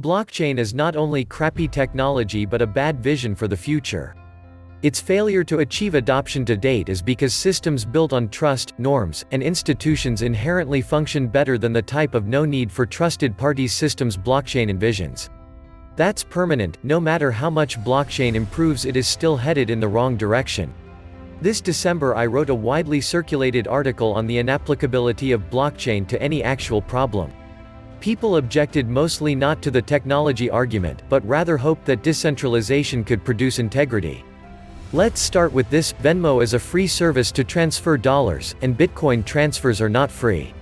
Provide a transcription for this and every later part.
Blockchain is not only crappy technology but a bad vision for the future. Its failure to achieve adoption to date is because systems built on trust, norms, and institutions inherently function better than the type of no need for trusted parties systems blockchain envisions. That's permanent. No matter how much blockchain improves, it is still headed in the wrong direction. This December I wrote a widely circulated article on the inapplicability of blockchain to any actual problem. People objected mostly not to the technology argument, but rather hoped that decentralization could produce integrity. Let's start with this: Venmo is a free service to transfer dollars, and Bitcoin transfers are not free.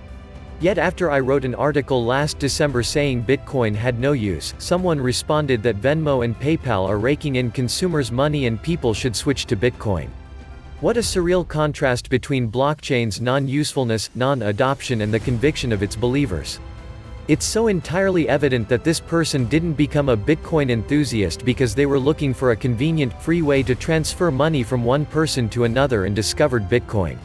Yet after I wrote an article last December saying Bitcoin had no use, someone responded that Venmo and PayPal are raking in consumers' money and people should switch to Bitcoin. What a surreal contrast between blockchain's non-usefulness, non-adoption and the conviction of its believers. It's so entirely evident that this person didn't become a Bitcoin enthusiast because they were looking for a convenient, free way to transfer money from one person to another and discovered Bitcoin.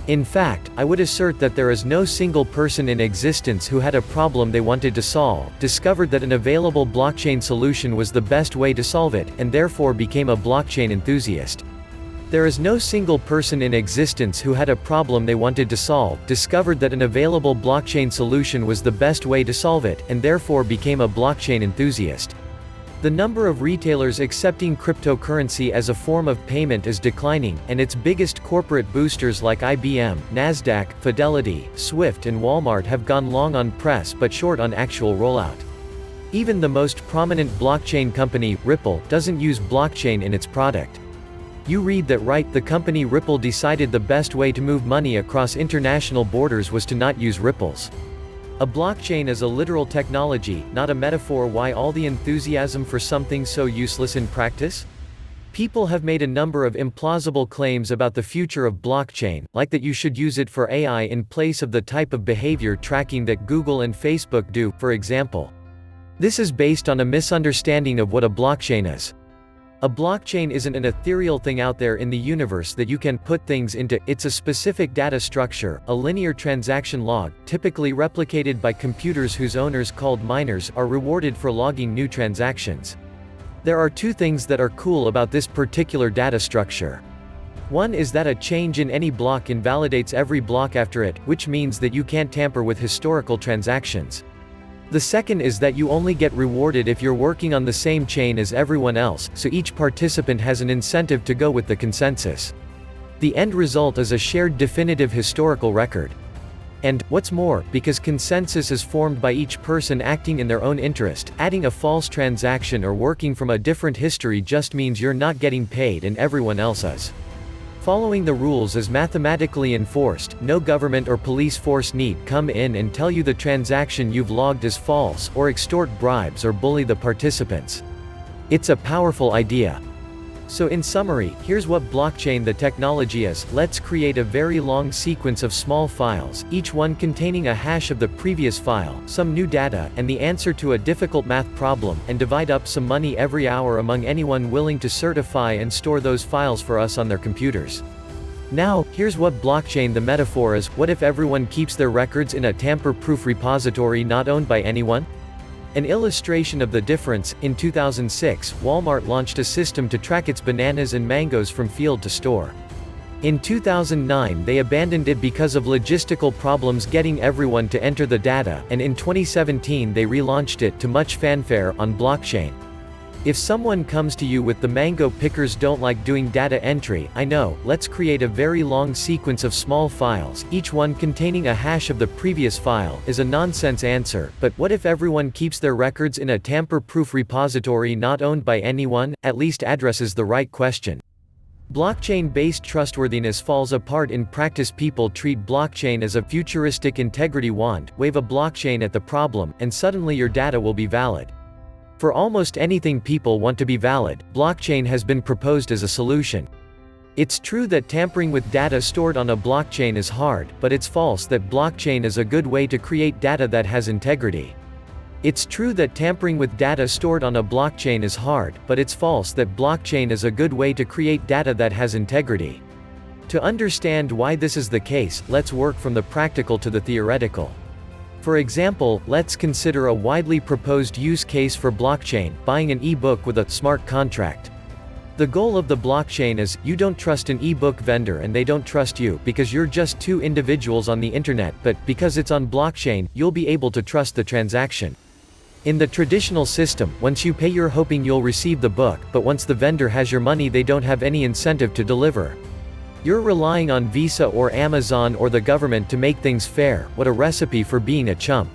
In fact, I would assert that there is no single person in existence who had a problem they wanted to solve, discovered that an available blockchain solution was the best way to solve it, and therefore became a blockchain enthusiast. There is no single person in existence who had a problem they wanted to solve, discovered that an available blockchain solution was the best way to solve it, and therefore became a blockchain enthusiast. The number of retailers accepting cryptocurrency as a form of payment is declining, and its biggest corporate boosters like IBM, Nasdaq, Fidelity, Swift and Walmart have gone long on press but short on actual rollout. Even the most prominent blockchain company, Ripple, doesn't use blockchain in its product. You read that right, the company Ripple decided the best way to move money across international borders was to not use ripples. A blockchain is a literal technology, not a metaphor. Why all the enthusiasm for something so useless in practice? People have made a number of implausible claims about the future of blockchain, like that you should use it for AI in place of the type of behavior tracking that Google and Facebook do, for example. This is based on a misunderstanding of what a blockchain is. A blockchain isn't an ethereal thing out there in the universe that you can put things into. It's a specific data structure, a linear transaction log, typically replicated by computers whose owners, called miners, are rewarded for logging new transactions. There are two things that are cool about this particular data structure. One is that a change in any block invalidates every block after it, which means that you can't tamper with historical transactions. The second is that you only get rewarded if you're working on the same chain as everyone else, so each participant has an incentive to go with the consensus. The end result is a shared definitive historical record. And, what's more, because consensus is formed by each person acting in their own interest, adding a false transaction or working from a different history just means you're not getting paid and everyone else is. Following the rules is mathematically enforced. No government or police force need come in and tell you the transaction you've logged is false, or extort bribes or bully the participants. It's a powerful idea. So in summary, here's what blockchain the technology is. Let's create a very long sequence of small files, each one containing a hash of the previous file, some new data, and the answer to a difficult math problem, and divide up some money every hour among anyone willing to certify and store those files for us on their computers. Now, here's what blockchain the metaphor is. What if everyone keeps their records in a tamper-proof repository not owned by anyone? An illustration of the difference: in 2006, Walmart launched a system to track its bananas and mangoes from field to store. In 2009 they abandoned it because of logistical problems getting everyone to enter the data, and in 2017 they relaunched it, to much fanfare, on blockchain. If someone comes to you with the mango pickers don't like doing data entry, I know, let's create a very long sequence of small files, each one containing a hash of the previous file, is a nonsense answer, but what if everyone keeps their records in a tamper-proof repository not owned by anyone? At least addresses the right question. Blockchain-based trustworthiness falls apart in practice. People treat blockchain as a futuristic integrity wand. Wave a blockchain at the problem, and suddenly your data will be valid. For almost anything people want to be valid, blockchain has been proposed as a solution. It's true that tampering with data stored on a blockchain is hard, but it's false that blockchain is a good way to create data that has integrity. It's true that tampering with data stored on a blockchain is hard, but it's false that blockchain is a good way to create data that has integrity. To understand why this is the case, let's work from the practical to the theoretical. For example, let's consider a widely proposed use case for blockchain, buying an e-book with a smart contract. The goal of the blockchain is, you don't trust an e-book vendor and they don't trust you because you're just two individuals on the internet, but because it's on blockchain, you'll be able to trust the transaction. In the traditional system, once you pay you're hoping you'll receive the book, but once the vendor has your money they don't have any incentive to deliver. You're relying on Visa or Amazon or the government to make things fair. What a recipe for being a chump.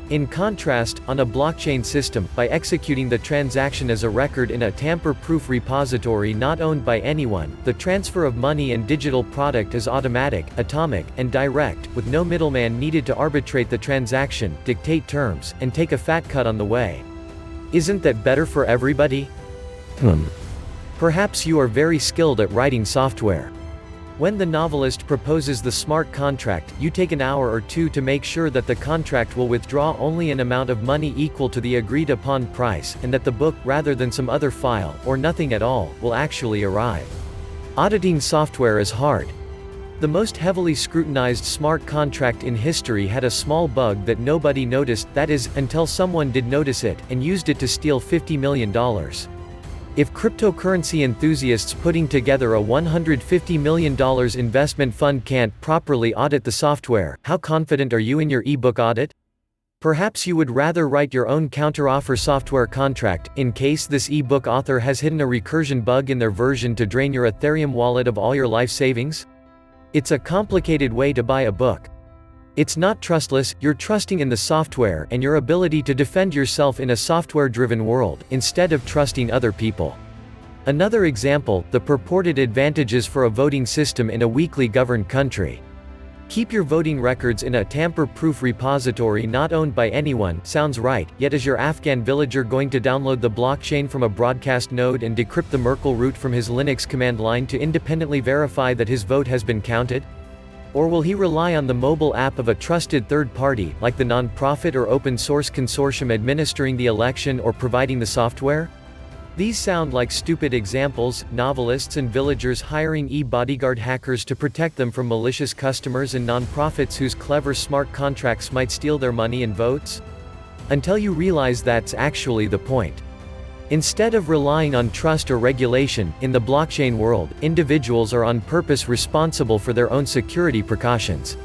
In contrast, on a blockchain system, by executing the transaction as a record in a tamper-proof repository not owned by anyone, the transfer of money and digital product is automatic, atomic, and direct, with no middleman needed to arbitrate the transaction, dictate terms, and take a fat cut on the way. Isn't that better for everybody? Perhaps you are very skilled at writing software. When the novelist proposes the smart contract, you take an hour or two to make sure that the contract will withdraw only an amount of money equal to the agreed-upon price, and that the book, rather than some other file, or nothing at all, will actually arrive. Auditing software is hard. The most heavily scrutinized smart contract in history had a small bug that nobody noticed, that is, until someone did notice it, and used it to steal $50 million. If cryptocurrency enthusiasts putting together a $150 million investment fund can't properly audit the software, how confident are you in your ebook audit? Perhaps you would rather write your own counteroffer software contract, in case this ebook author has hidden a recursion bug in their version to drain your Ethereum wallet of all your life savings? It's a complicated way to buy a book. It's not trustless, you're trusting in the software and your ability to defend yourself in a software-driven world, instead of trusting other people. Another example, the purported advantages for a voting system in a weakly governed country. Keep your voting records in a tamper-proof repository not owned by anyone, sounds right, yet is your Afghan villager going to download the blockchain from a broadcast node and decrypt the Merkle root from his Linux command line to independently verify that his vote has been counted? Or will he rely on the mobile app of a trusted third party, like the non-profit or open-source consortium administering the election or providing the software? These sound like stupid examples, novelists and villagers hiring e-bodyguard hackers to protect them from malicious customers and non-profits whose clever smart contracts might steal their money and votes? Until you realize that's actually the point. Instead of relying on trust or regulation, in the blockchain world, individuals are on purpose responsible for their own security precautions.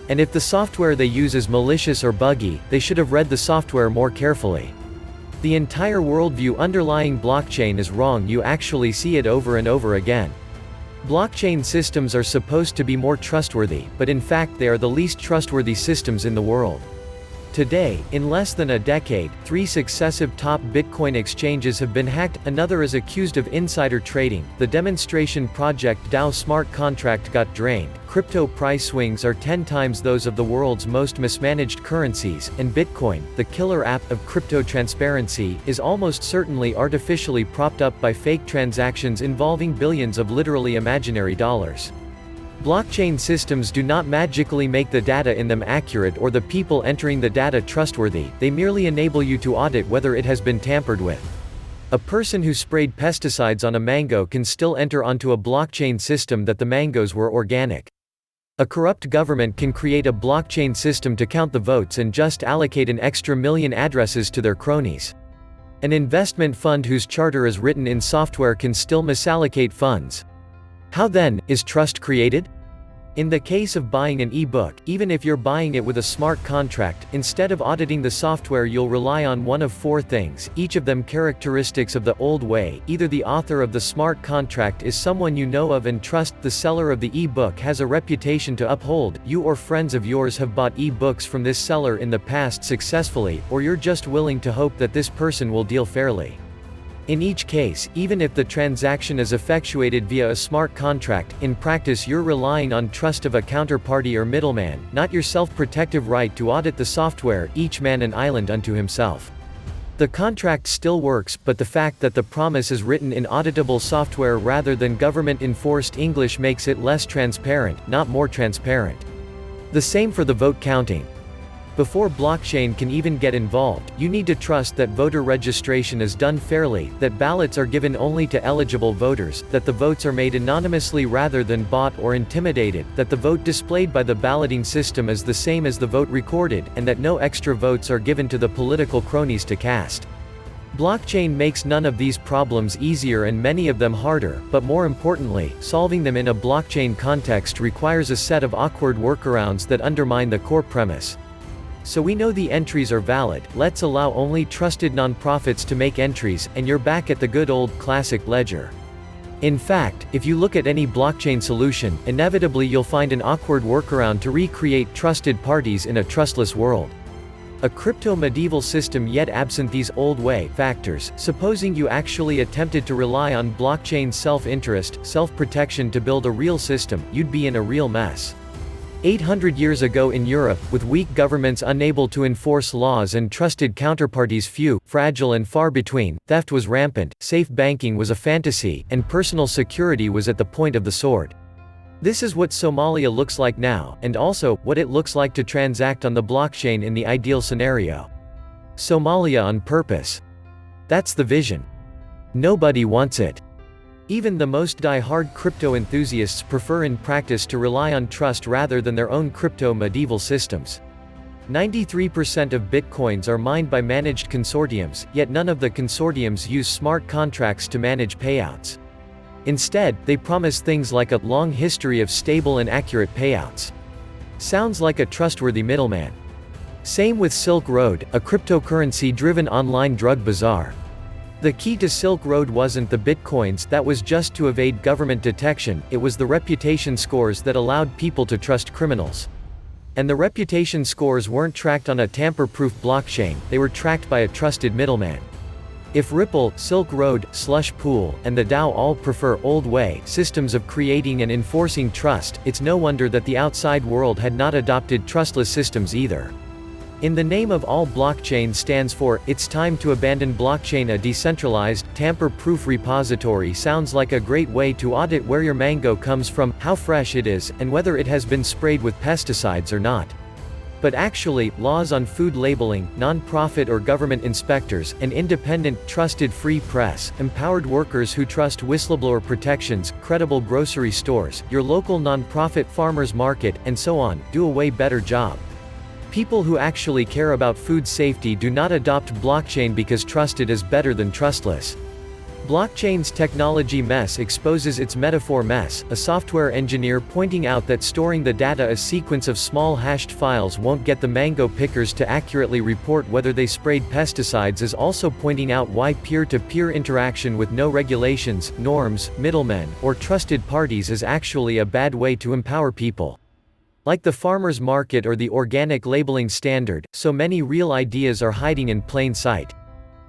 And if the software they use is malicious or buggy, they should have read the software more carefully. The entire worldview underlying blockchain is wrong. You actually see it over and over again. Blockchain systems are supposed to be more trustworthy, but in fact they are the least trustworthy systems in the world. Today, in less than a decade, 3 successive top Bitcoin exchanges have been hacked, another is accused of insider trading, the demonstration project DAO smart contract got drained, crypto price swings are 10 times those of the world's most mismanaged currencies, and Bitcoin, the killer app of crypto transparency, is almost certainly artificially propped up by fake transactions involving billions of literally imaginary dollars. Blockchain systems do not magically make the data in them accurate or the people entering the data trustworthy, they merely enable you to audit whether it has been tampered with. A person who sprayed pesticides on a mango can still enter onto a blockchain system that the mangoes were organic. A corrupt government can create a blockchain system to count the votes and just allocate an extra million addresses to their cronies. An investment fund whose charter is written in software can still misallocate funds. How then, is trust created? In the case of buying an e-book, even if you're buying it with a smart contract, instead of auditing the software you'll rely on one of 4 things, each of them characteristics of the old way. Either the author of the smart contract is someone you know of and trust, the seller of the e-book has a reputation to uphold, you or friends of yours have bought e-books from this seller in the past successfully, or you're just willing to hope that this person will deal fairly. In each case, even if the transaction is effectuated via a smart contract, in practice you're relying on trust of a counterparty or middleman, not your self-protective right to audit the software, each man an island unto himself. The contract still works, but the fact that the promise is written in auditable software rather than government-enforced English makes it less transparent, not more transparent. The same for the vote counting. Before blockchain can even get involved, you need to trust that voter registration is done fairly, that ballots are given only to eligible voters, that the votes are made anonymously rather than bought or intimidated, that the vote displayed by the balloting system is the same as the vote recorded, and that no extra votes are given to the political cronies to cast. Blockchain makes none of these problems easier and many of them harder, but more importantly, solving them in a blockchain context requires a set of awkward workarounds that undermine the core premise. So we know the entries are valid, let's allow only trusted nonprofits to make entries, and you're back at the good old classic ledger. In fact, if you look at any blockchain solution, inevitably you'll find an awkward workaround to recreate trusted parties in a trustless world. A crypto-medieval system yet absent these old-way factors. Supposing you actually attempted to rely on blockchain self-interest, self-protection to build a real system, you'd be in a real mess. 800 years ago in Europe, with weak governments unable to enforce laws and trusted counterparties few, fragile and far between, theft was rampant, safe banking was a fantasy, and personal security was at the point of the sword. This is what Somalia looks like now, and also, what it looks like to transact on the blockchain in the ideal scenario. Somalia on purpose. That's the vision. Nobody wants it. Even the most die-hard crypto enthusiasts prefer in practice to rely on trust rather than their own crypto-medieval systems. 93% of bitcoins are mined by managed consortiums, yet none of the consortiums use smart contracts to manage payouts. Instead, they promise things like a long history of stable and accurate payouts. Sounds like a trustworthy middleman. Same with Silk Road, a cryptocurrency-driven online drug bazaar. The key to Silk Road wasn't the bitcoins, that was just to evade government detection, it was the reputation scores that allowed people to trust criminals. And the reputation scores weren't tracked on a tamper-proof blockchain, they were tracked by a trusted middleman. If Ripple, Silk Road, Slush Pool, and the DAO all prefer old-way systems of creating and enforcing trust, it's no wonder that the outside world had not adopted trustless systems either. In the name of all blockchain stands for, it's time to abandon blockchain. A decentralized, tamper-proof repository sounds like a great way to audit where your mango comes from, how fresh it is, and whether it has been sprayed with pesticides or not. But actually, laws on food labeling, non-profit or government inspectors, an independent, trusted free press, empowered workers who trust whistleblower protections, credible grocery stores, your local non-profit farmers market, and so on, do a way better job. People who actually care about food safety do not adopt blockchain because trusted is better than trustless. Blockchain's technology mess exposes its metaphor mess, a software engineer pointing out that storing the data as sequence of small hashed files won't get the mango pickers to accurately report whether they sprayed pesticides, is also pointing out why peer-to-peer interaction with no regulations, norms, middlemen, or trusted parties is actually a bad way to empower people. Like the farmer's market or the organic labeling standard, so many real ideas are hiding in plain sight.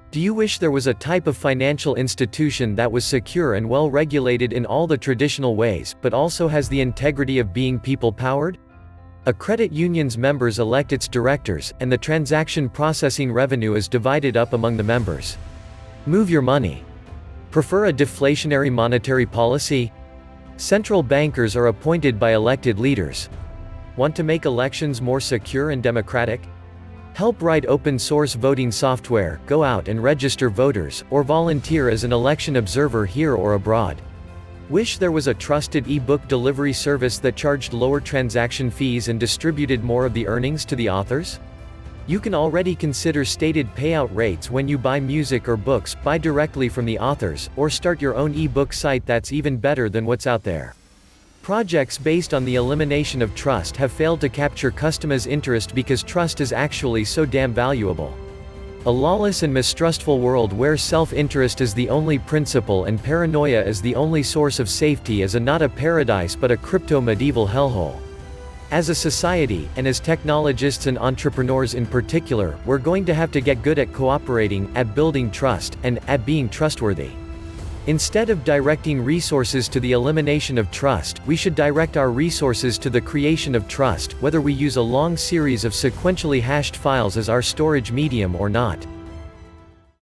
Do you wish there was a type of financial institution that was secure and well regulated in all the traditional ways, but also has the integrity of being people-powered? A credit union's members elect its directors, and the transaction processing revenue is divided up among the members. Move your money. Prefer a deflationary monetary policy? Central bankers are appointed by elected leaders. Want to make elections more secure and democratic? Help write open-source voting software, go out and register voters, or volunteer as an election observer here or abroad. Wish there was a trusted e-book delivery service that charged lower transaction fees and distributed more of the earnings to the authors? You can already consider stated payout rates when you buy music or books, buy directly from the authors, or start your own e-book site that's even better than what's out there. Projects based on the elimination of trust have failed to capture customers' interest because trust is actually so damn valuable. A lawless and mistrustful world where self-interest is the only principle and paranoia is the only source of safety is not a paradise but a crypto-medieval hellhole. As a society, and as technologists and entrepreneurs in particular, we're going to have to get good at cooperating, at building trust, and at being trustworthy. Instead of directing resources to the elimination of trust, we should direct our resources to the creation of trust, whether we use a long series of sequentially hashed files as our storage medium or not.